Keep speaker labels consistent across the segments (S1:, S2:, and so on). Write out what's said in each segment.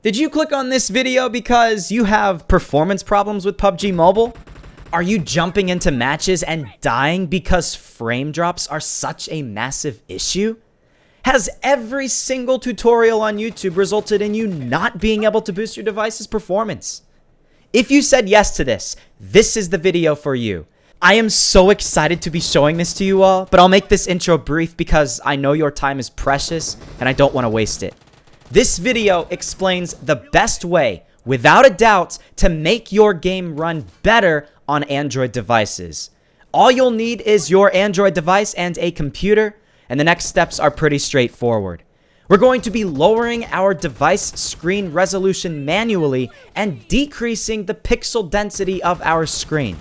S1: Did you click on this video because you have performance problems with PUBG Mobile? Are you jumping into matches and dying because frame drops are such a massive issue? Has every single tutorial on YouTube resulted in you not being able to boost your device's performance? If you said yes to this is the video for you. I am so excited to be showing this to you all, but I'll make this intro brief because I know your time is precious and I don't want to waste it. This video explains the best way, without a doubt, to make your game run better on Android devices. All you'll need is your Android device and a computer, and the next steps are pretty straightforward. We're going to be lowering our device screen resolution manually and decreasing the pixel density of our screen.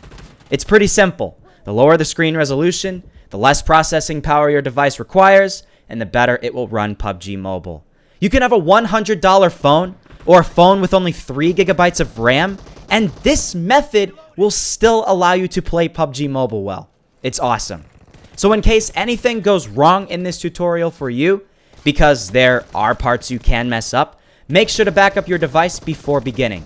S1: It's pretty simple. The lower the screen resolution, the less processing power your device requires, and the better it will run PUBG Mobile. You can have a $100 phone or a phone with only 3 GB of RAM, and this method will still allow you to play PUBG Mobile well. It's awesome. So in case anything goes wrong in this tutorial for you, because there are parts you can mess up, make sure to back up your device before beginning.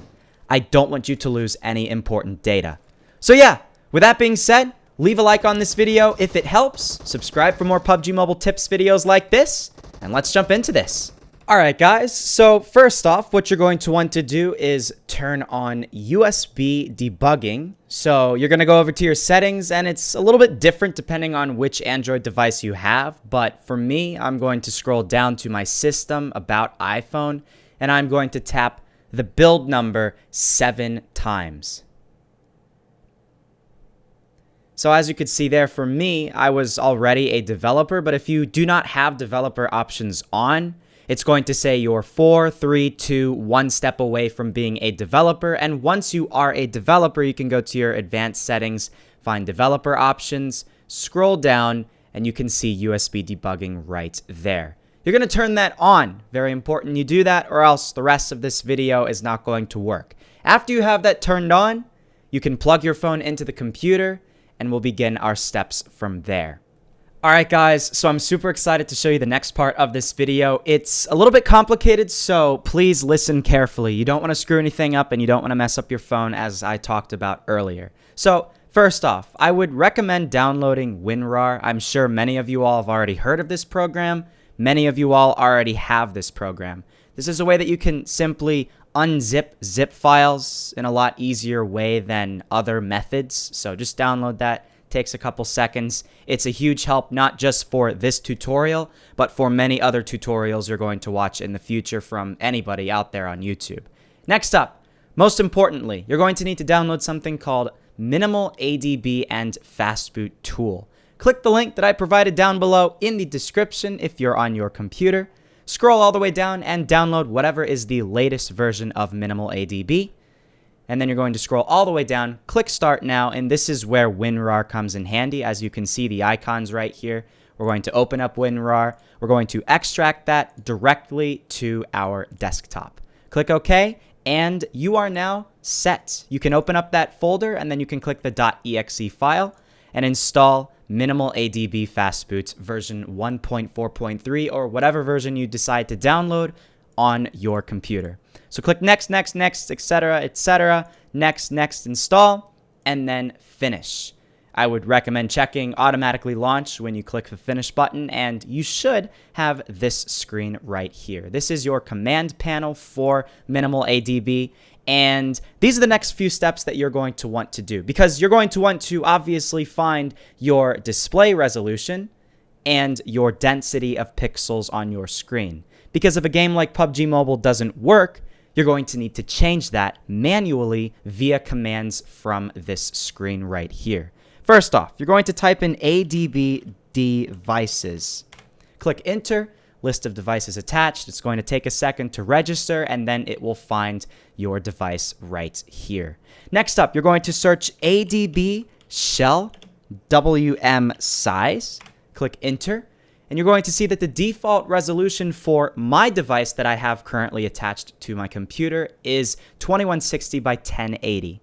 S1: I don't want you to lose any important data. So yeah, with that being said, leave a like on this video if it helps, subscribe for more PUBG Mobile tips videos like this, and let's jump into this. Alright guys, so first off, what you're going to want to do is turn on USB debugging. So you're going to go over to your settings, and it's a little bit different depending on which Android device you have. But for me, I'm going to scroll down to my system, about iPhone, and I'm going to tap the build number 7 times. So as you can see there, for me, I was already a developer, but if you do not have developer options on, it's going to say you're 4, 3, 2, 1 step away from being a developer. And once you are a developer, you can go to your advanced settings, find developer options, scroll down, and you can see USB debugging right there. You're going to turn that on. Very important you do that, or else the rest of this video is not going to work. After you have that turned on, you can plug your phone into the computer, and we'll begin our steps from there. Alright guys, so I'm super excited to show you the next part of this video. It's a little bit complicated, so please listen carefully. You don't want to screw anything up and you don't want to mess up your phone, as I talked about earlier. So first off, I would recommend downloading WinRAR. I'm sure many of you all have already heard of this program. Many of you all already have this program. This is a way that you can simply unzip zip files in a lot easier way than other methods. So just download that. Takes a couple seconds. It's a huge help, not just for this tutorial, but for many other tutorials you're going to watch in the future from anybody out there on YouTube. Next up, most importantly, you're going to need to download something called Minimal ADB and Fast Boot Tool. Click the link that I provided down below in the description if you're on your computer. Scroll all the way down and download whatever is the latest version of Minimal ADB. And then you're going to scroll all the way down, click Start Now, and this is where WinRAR comes in handy. As you can see, the icons right here. We're going to open up WinRAR. We're going to extract that directly to our desktop. Click OK, and you are now set. You can open up that folder, and then you can click the .exe file and install Minimal ADB Fast Boot version 1.4.3 or whatever version you decide to download on your computer. So click next, next, next, etc., etc., next, next, install, and then finish. I would recommend checking automatically launch when you click the finish button, and you should have this screen right here. This is your command panel for Minimal ADB, and these are the next few steps that you're going to want to do, because you're going to want to obviously find your display resolution and your density of pixels on your screen. Because if a game like PUBG Mobile doesn't work, you're going to need to change that manually via commands from this screen right here. First off, you're going to type in ADB devices. Click enter, list of devices attached. It's going to take a second to register, and then it will find your device right here. Next up, you're going to search ADB shell WM size. Click enter. And you're going to see that the default resolution for my device that I have currently attached to my computer is 2160 by 1080.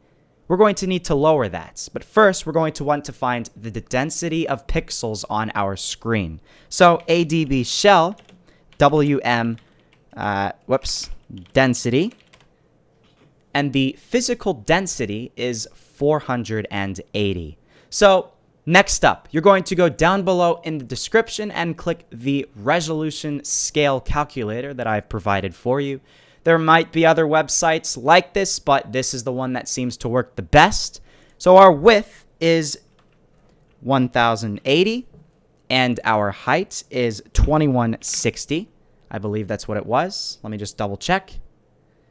S1: We're going to need to lower that. But first, we're going to want to find the density of pixels on our screen. So ADB shell WM density, and the physical density is 480. So next up, you're going to go down below in the description and click the resolution scale calculator that I've provided for you. There might be other websites like this, but this is the one that seems to work the best. So our width is 1080 and our height is 2160. I believe that's what it was. Let me just double check.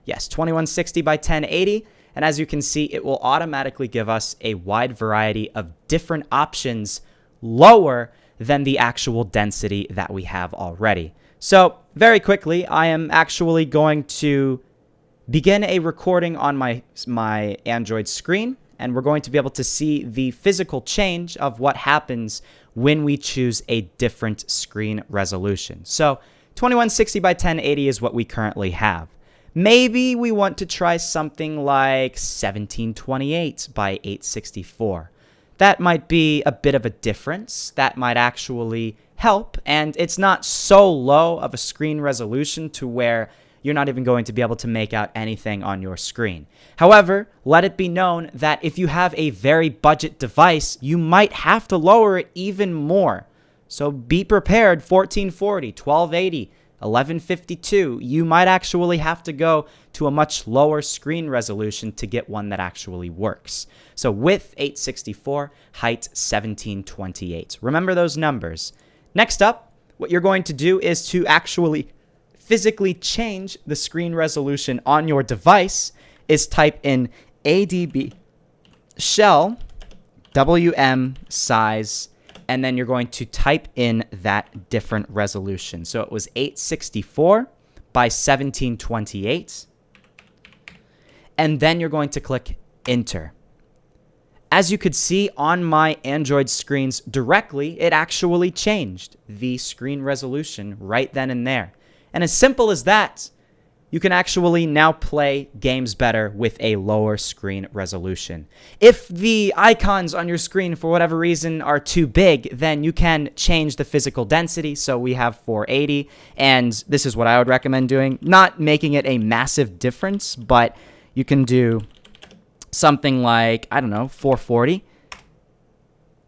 S1: Yes, 2160 by 1080. And as you can see, it will automatically give us a wide variety of different options lower than the actual density that we have already. So very quickly, I am actually going to begin a recording on my Android screen, and we're going to be able to see the physical change of what happens when we choose a different screen resolution. So 2160 by 1080 is what we currently have. Maybe we want to try something like 1728 by 864. That might be a bit of a difference. That might actually help, and it's not so low of a screen resolution to where you're not even going to be able to make out anything on your screen. However, let it be known that if you have a very budget device, you might have to lower it even more. So be prepared. 1440, 1280, 1152, you might actually have to go to a much lower screen resolution to get one that actually works. So width 864, height 1728. Remember those numbers. Next up, what you're going to do is to actually physically change the screen resolution on your device is type in ADB shell WM size, and then you're going to type in that different resolution. So it was 864 by 1728. And then you're going to click enter. As you could see on my Android screens directly, it actually changed the screen resolution right then and there. And as simple as that, you can actually now play games better with a lower screen resolution. If the icons on your screen, for whatever reason, are too big, then you can change the physical density. So we have 480, and this is what I would recommend doing. Not making it a massive difference, but you can do something like, I don't know, 440.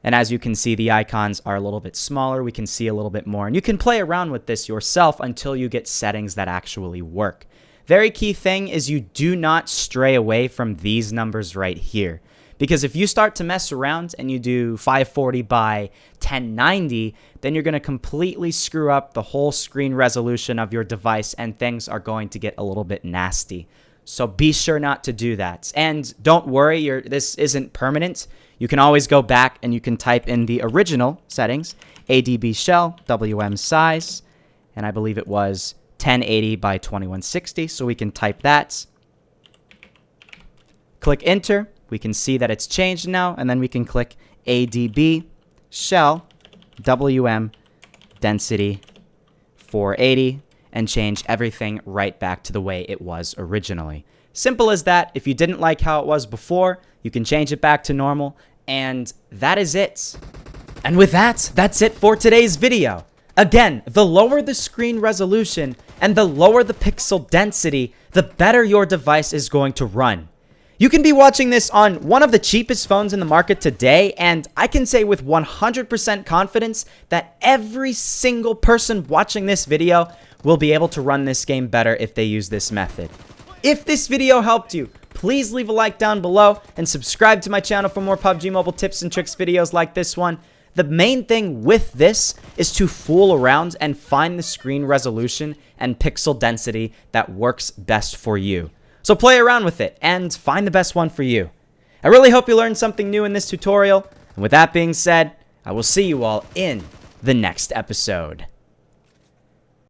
S1: And as you can see, the icons are a little bit smaller. We can see a little bit more. And you can play around with this yourself until you get settings that actually work. Very key thing is you do not stray away from these numbers right here. Because if you start to mess around and you do 540 by 1090, then you're going to completely screw up the whole screen resolution of your device, and things are going to get a little bit nasty. So be sure not to do that. And don't worry, this isn't permanent. You can always go back and you can type in the original settings, ADB shell, WM size, and I believe it was 1080 by 2160. So we can type that. Click enter. We can see that it's changed now, and then we can click ADB shell, WM density 480. And change everything right back to the way it was originally. Simple as that. If you didn't like how it was before, you can change it back to normal, and that is it. And with that, that's it for today's video. Again, the lower the screen resolution and the lower the pixel density, the better your device is going to run. You can be watching this on one of the cheapest phones in the market today, and I can say with 100% confidence that every single person watching this video will be able to run this game better if they use this method. If this video helped you, please leave a like down below and subscribe to my channel for more PUBG Mobile tips and tricks videos like this one. The main thing with this is to fool around and find the screen resolution and pixel density that works best for you. So play around with it and find the best one for you. I really hope you learned something new in this tutorial. And with that being said, I will see you all in the next episode.